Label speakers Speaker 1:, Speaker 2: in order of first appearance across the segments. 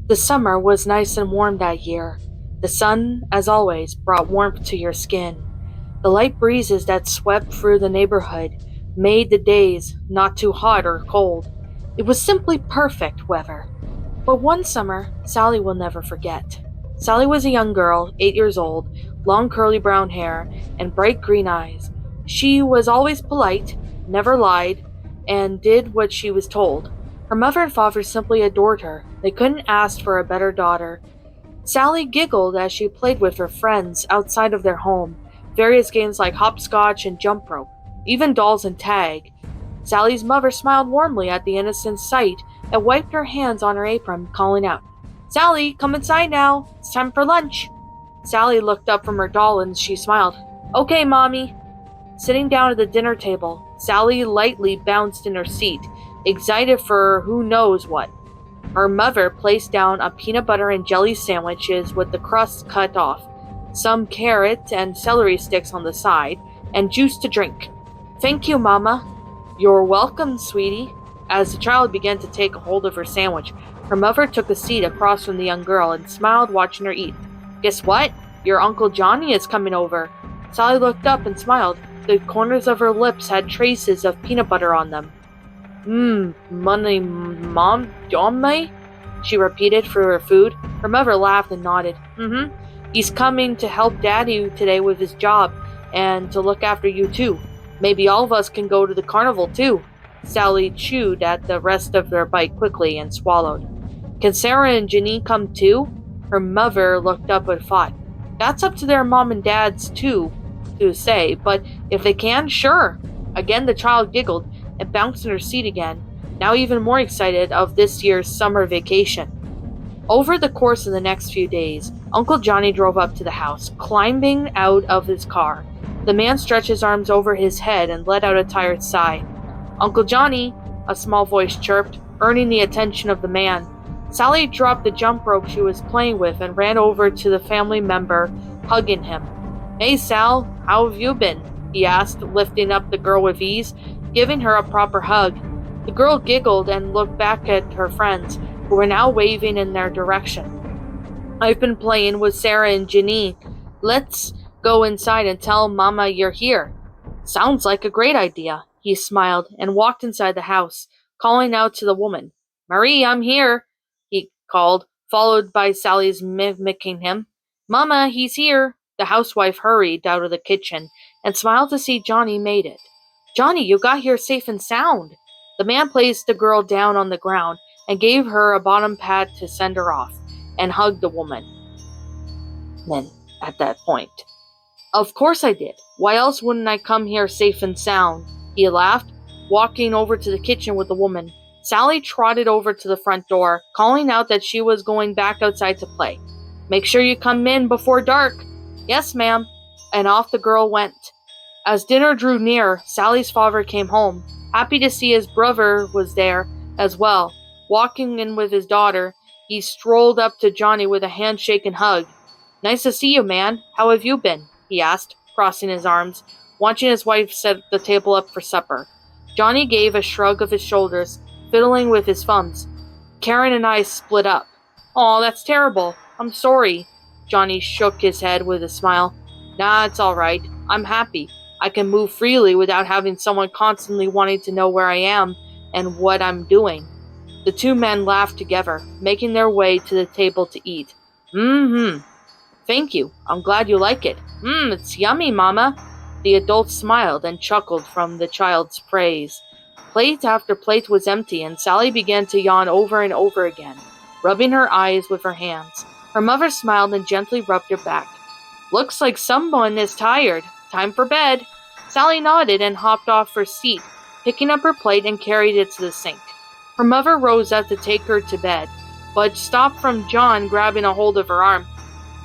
Speaker 1: The summer was nice and warm that year. The sun, as always, brought warmth to your skin. The light breezes that swept through the neighborhood made the days not too hot or cold. It was simply perfect weather. But one summer, Sally will never forget. Sally was a young girl, 8 years old, long curly brown hair, and bright green eyes. She was always polite, never lied, and did what she was told. Her mother and father simply adored her. They couldn't ask for a better daughter. Sally giggled as she played with her friends outside of their home, various games like hopscotch and jump rope, even dolls and tag. Sally's mother smiled warmly at the innocent sight and wiped her hands on her apron, calling out, "Sally, come inside now. It's time for lunch." Sally looked up from her doll and she smiled. "Okay, Mommy." Sitting down at the dinner table, Sally lightly bounced in her seat, excited for who knows what. Her mother placed down a peanut butter and jelly sandwiches with the crust cut off, some carrot and celery sticks on the side, and juice to drink. "Thank you, Mama." "You're welcome, sweetie." As the child began to take hold of her sandwich, her mother took a seat across from the young girl and smiled watching her eat. "Guess what? Your Uncle Johnny is coming over." Sally looked up and smiled. The corners of her lips had traces of peanut butter on them. Money, Mom, John May?" she repeated through her food. Her mother laughed and nodded. He's coming to help Daddy today with his job, and to look after you too. Maybe all of us can go to the carnival too." Sally chewed at the rest of their bite quickly and swallowed. "Can Sarah and Janine come too?" Her mother looked up and thought. "That's up to their mom and dads too, to say, but if they can, sure." Again the child giggled and bounced in her seat again, now even more excited of this year's summer vacation. Over the course of the next few days, Uncle Johnny drove up to the house, climbing out of his car. The man stretched his arms over his head and let out a tired sigh. "Uncle Johnny," a small voice chirped, earning the attention of the man. Sally dropped the jump rope she was playing with and ran over to the family member, hugging him. "Hey, Sal, how have you been?" he asked, lifting up the girl with ease, giving her a proper hug. The girl giggled and looked back at her friends, who were now waving in their direction. "I've been playing with Sarah and Janine. Let's go inside and tell Mama you're here." "Sounds like a great idea." He smiled and walked inside the house, calling out to the woman. "Marie, I'm here," he called, followed by Sally's mimicking him. "Mama, he's here." The housewife hurried out of the kitchen and smiled to see Johnny made it. "Johnny, you got here safe and sound." The man placed the girl down on the ground and gave her a bottom pat to send her off, and hugged the woman. Then, at that point, "Of course I did. Why else wouldn't I come here safe and sound?" He laughed, walking over to the kitchen with the woman. Sally trotted over to the front door, calling out that she was going back outside to play. "Make sure you come in before dark." "Yes, ma'am." And off the girl went. As dinner drew near, Sally's father came home, happy to see his brother was there as well. Walking in with his daughter, he strolled up to Johnny with a handshake and hug. "Nice to see you, man. How have you been?" he asked, crossing his arms, watching his wife set the table up for supper. Johnny gave a shrug of his shoulders, fiddling with his thumbs. "Karen and I split up." "Aw, that's terrible. I'm sorry." Johnny shook his head with a smile. "Nah, it's all right. I'm happy. I can move freely without having someone constantly wanting to know where I am and what I'm doing." The two men laughed together, making their way to the table to eat. "Thank you. I'm glad you like it." It's yummy, Mama." The adult smiled and chuckled from the child's praise. Plate after plate was empty, and Sally began to yawn over and over again, rubbing her eyes with her hands. Her mother smiled and gently rubbed her back. "Looks like someone is tired. Time for bed." Sally nodded and hopped off her seat, picking up her plate and carried it to the sink. Her mother rose up to take her to bed, but stopped from John grabbing a hold of her arm.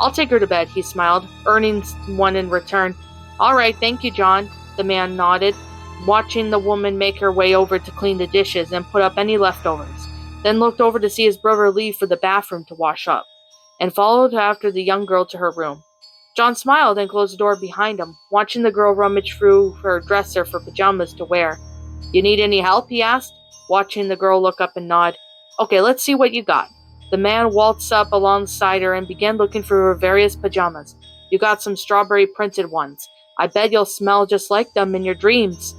Speaker 1: "I'll take her to bed," he smiled, earning one in return. "All right, thank you, John." The man nodded, watching the woman make her way over to clean the dishes and put up any leftovers, then looked over to see his brother leave for the bathroom to wash up, and followed after the young girl to her room. John smiled and closed the door behind him, watching the girl rummage through her dresser for pajamas to wear. "You need any help?" he asked, watching the girl look up and nod. "Okay, let's see what you got." The man waltzed up alongside her and began looking through her various pajamas. You got some strawberry printed ones. I bet you'll smell just like them in your dreams.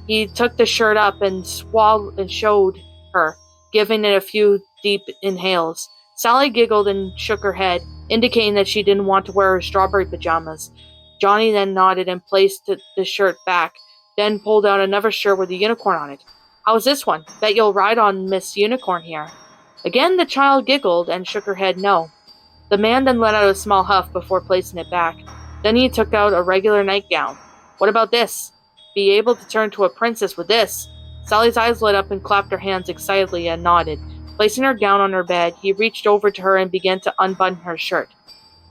Speaker 1: He took the shirt up and swallowed and showed her, giving it a few deep inhales. Sally giggled and shook her head, indicating that she didn't want to wear her strawberry pajamas. Johnny then nodded and placed the shirt back, then pulled out another shirt with a unicorn on it. How's this one? Bet you'll ride on Miss Unicorn here. Again the child giggled and shook her head no. The man then let out a small huff before placing it back. Then he took out a regular nightgown. What about this? Be able to turn to a princess with this. Sally's eyes lit up and clapped her hands excitedly and nodded. Placing her gown on her bed, he reached over to her and began to unbutton her shirt.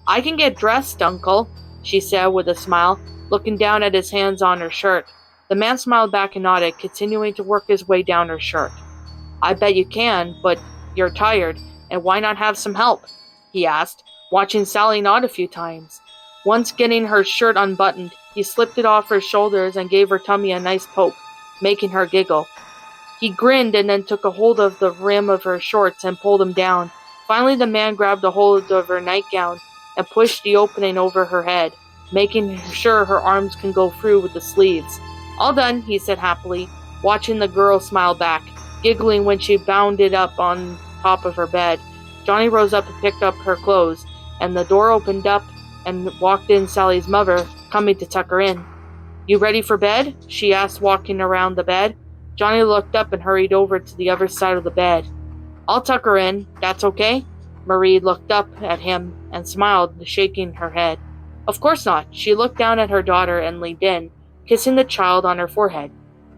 Speaker 1: I can get dressed, Uncle, she said with a smile, looking down at his hands on her shirt. The man smiled back and nodded, continuing to work his way down her shirt. I bet you can, but you're tired, and why not have some help? He asked, watching Sally nod a few times. Once getting her shirt unbuttoned, he slipped it off her shoulders and gave her tummy a nice poke, making her giggle. He grinned and then took a hold of the rim of her shorts and pulled them down. Finally, the man grabbed a hold of her nightgown and pushed the opening over her head, making sure her arms can go through with the sleeves. All done, he said happily, watching the girl smile back, giggling when she bounded up on top of her bed. Johnny rose up and picked up her clothes, and the door opened up and walked in Sally's mother, coming to tuck her in. You ready for bed? She asked, walking around the bed. Johnny looked up and hurried over to the other side of the bed. I'll tuck her in. That's okay? Marie looked up at him and smiled, shaking her head. Of course not. She looked down at her daughter and leaned in, kissing the child on her forehead.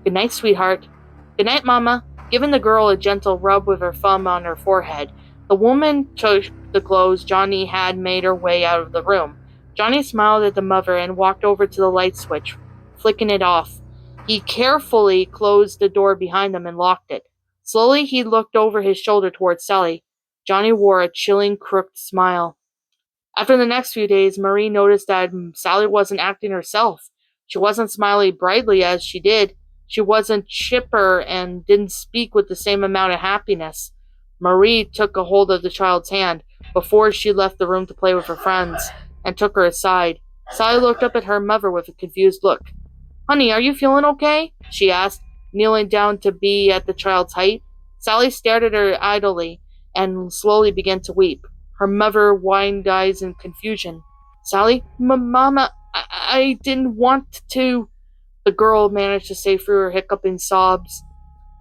Speaker 1: Good night, sweetheart. Good night, Mama. Giving the girl a gentle rub with her thumb on her forehead, the woman took the clothes Johnny had made her way out of the room. Johnny smiled at the mother and walked over to the light switch, flicking it off. He carefully closed the door behind them and locked it. Slowly, he looked over his shoulder towards Sally. Johnny wore a chilling, crooked smile. After the next few days, Marie noticed that Sally wasn't acting herself. She wasn't smiling brightly as she did. She wasn't chipper and didn't speak with the same amount of happiness. Marie took a hold of the child's hand before she left the room to play with her friends and took her aside. Sally looked up at her mother with a confused look. Honey, are you feeling okay? She asked, kneeling down to be at the child's height. Sally stared at her idly and slowly began to weep. Her mother widened eyes in confusion. Sally, Mama, I didn't want to, the girl managed to say through her hiccuping sobs.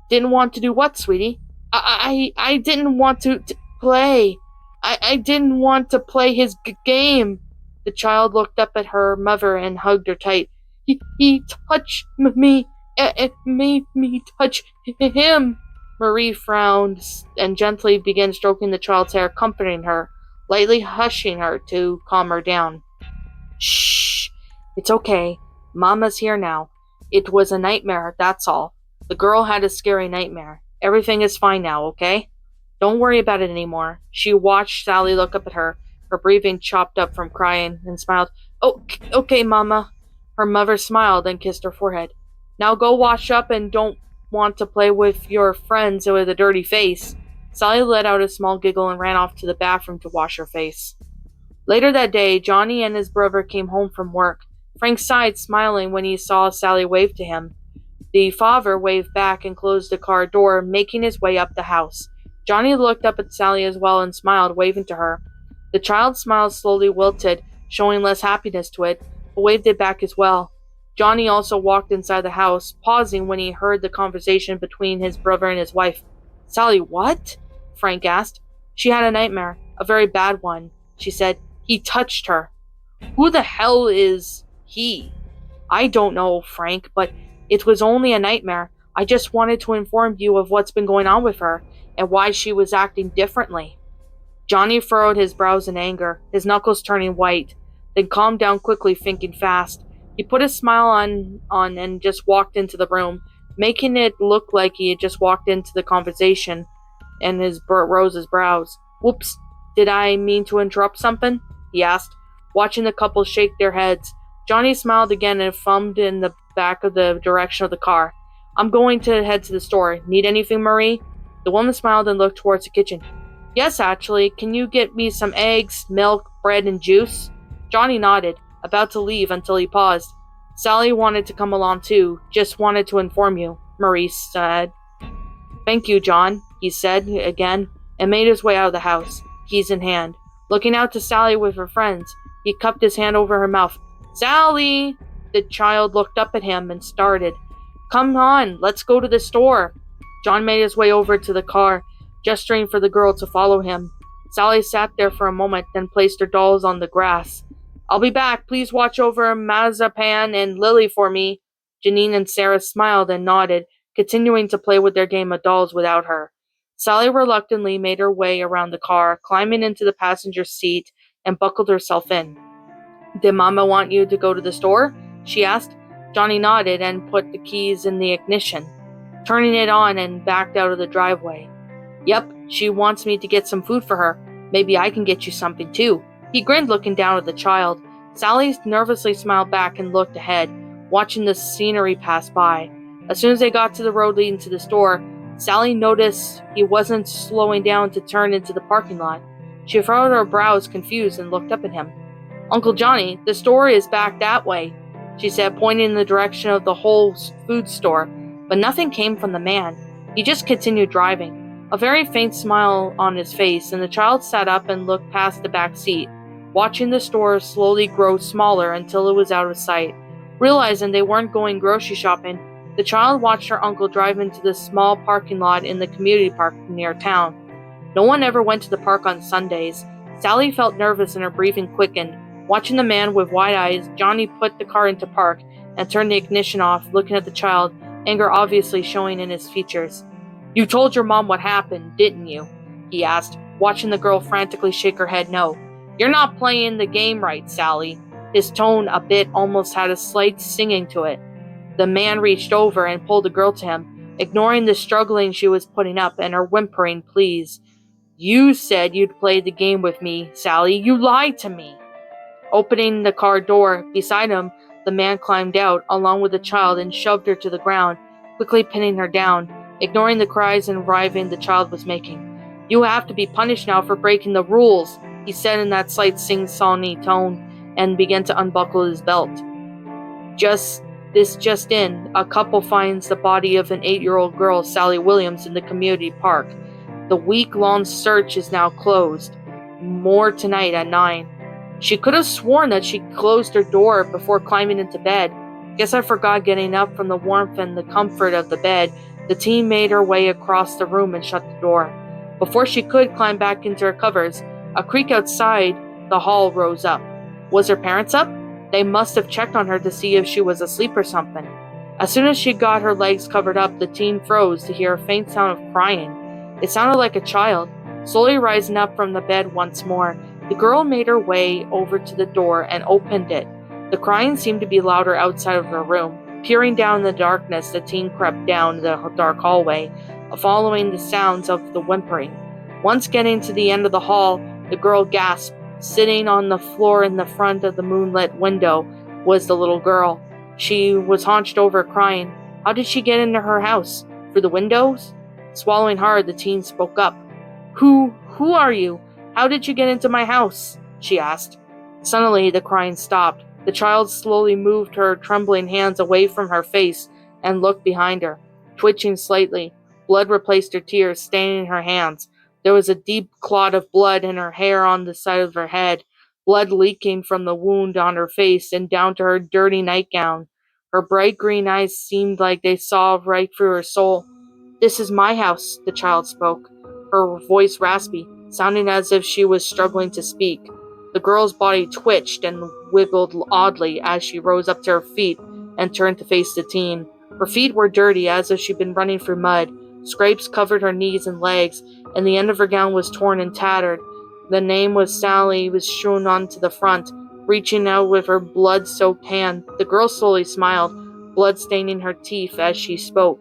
Speaker 1: Didn't want to do what, sweetie? I didn't want to play. I didn't want to play his game. The child looked up at her mother and hugged her tight. He touched me. It made me touch him. Marie frowned and gently began stroking the child's hair, comforting her, lightly hushing her to calm her down. Shh. It's okay. Mama's here now. It was a nightmare, that's all. The girl had a scary nightmare. Everything is fine now, okay? Don't worry about it anymore. She watched Sally look up at her, her breathing chopped up from crying, and smiled. Oh, okay, Mama. Her mother smiled and kissed her forehead. Now go wash up and don't want to play with your friends with a dirty face. Sally let out a small giggle and ran off to the bathroom to wash her face. Later that day, Johnny and his brother came home from work. Frank sighed, smiling when he saw Sally wave to him. The father waved back and closed the car door, making his way up the house. Johnny looked up at Sally as well and smiled, waving to her. The child's smile slowly wilted, showing less happiness to it, but waved it back as well. Johnny also walked inside the house, pausing when he heard the conversation between his brother and his wife. Sally, what? Frank asked. She had a nightmare, a very bad one, she said. He touched her. Who the hell is he? I don't know, Frank, but it was only a nightmare. I just wanted to inform you of what's been going on with her and why she was acting differently. Johnny furrowed his brows in anger, his knuckles turning white, then calmed down quickly, thinking fast. He put a smile on and just walked into the room, making it look like he had just walked into the conversation, and rose his brows. Whoops, did I mean to interrupt something? He asked, watching the couple shake their heads. Johnny smiled again and thumbed in the back of the direction of the car. I'm going to head to the store. Need anything, Marie? The woman smiled and looked towards the kitchen. Yes, actually, can you get me some eggs, milk, bread, and juice? Johnny nodded, about to leave until he paused. Sally wanted to come along too, just wanted to inform you, Maurice said. Thank you, John, he said again, and made his way out of the house, keys in hand. Looking out to Sally with her friends, he cupped his hand over her mouth. Sally! The child looked up at him and started. Come on, let's go to the store. John made his way over to the car, gesturing for the girl to follow him. Sally sat there for a moment, then placed her dolls on the grass. I'll be back. Please watch over Mazapan and Lily for me. Janine and Sarah smiled and nodded, continuing to play with their game of dolls without her. Sally reluctantly made her way around the car, climbing into the passenger seat, and buckled herself in. Did Mama want you to go to the store? She asked. Johnny nodded and put the keys in the ignition, turning it on and backed out of the driveway. Yep, she wants me to get some food for her. Maybe I can get you something too. He grinned, looking down at the child. Sally nervously smiled back and looked ahead, watching the scenery pass by. As soon as they got to the road leading to the store, Sally noticed he wasn't slowing down to turn into the parking lot. She furrowed her brows, confused, and looked up at him. Uncle Johnny, the store is back that way, she said, pointing in the direction of the whole food store, but nothing came from the man. He just continued driving, a very faint smile on his face, and the child sat up and looked past the back seat, watching the store slowly grow smaller until it was out of sight. Realizing they weren't going grocery shopping, the child watched her uncle drive into the small parking lot in the community park near town. No one ever went to the park on Sundays. Sally felt nervous and her breathing quickened. Watching the man with wide eyes, Johnny put the car into park and turned the ignition off, looking at the child, anger obviously showing in his features. You told your mom what happened, didn't you? He asked, watching the girl frantically shake her head no. You're not playing the game right, Sally. His tone, a bit, almost had a slight singing to it. The man reached over and pulled the girl to him, ignoring the struggling she was putting up and her whimpering pleas. You said you'd play the game with me, Sally. You lied to me. Opening the car door beside him, the man climbed out, along with the child, and shoved her to the ground, quickly pinning her down, ignoring the cries and writhing the child was making. You have to be punished now for breaking the rules, he said in that slight sing-songy tone, and began to unbuckle his belt. Just in, a couple finds the body of an 8-year-old girl, Sally Williams, in the community park. The week-long search is now closed. More tonight at 9. She could have sworn that she closed her door before climbing into bed. Guess I forgot getting up from the warmth and the comfort of the bed. The teen made her way across the room and shut the door. Before she could climb back into her covers, a creak outside the hall rose up. Was her parents up? They must have checked on her to see if she was asleep or something. As soon as she got her legs covered up, the teen froze to hear a faint sound of crying. It sounded like a child. Slowly rising up from the bed once more, the girl made her way over to the door and opened it. The crying seemed to be louder outside of the room. Peering down in the darkness, the teen crept down the dark hallway, following the sounds of the whimpering. Once getting to the end of the hall, the girl gasped. Sitting on the floor in the front of the moonlit window was the little girl. She was hunched over, crying. How did she get into her house? Through the windows? Swallowing hard, the teen spoke up. Who are you? How did you get into my house? She asked. Suddenly, the crying stopped. The child slowly moved her trembling hands away from her face and looked behind her, twitching slightly. Blood replaced her tears, staining her hands. There was a deep clot of blood in her hair on the side of her head, blood leaking from the wound on her face and down to her dirty nightgown. Her bright green eyes seemed like they saw right through her soul. This is my house, the child spoke, her voice raspy, sounding as if she was struggling to speak. The girl's body twitched and wiggled oddly as she rose up to her feet and turned to face the teen. Her feet were dirty, as if she'd been running through mud. Scrapes covered her knees and legs, and the end of her gown was torn and tattered. The name was Sally was strewn onto the front. Reaching out with her blood-soaked hand, the girl slowly smiled, blood staining her teeth as she spoke.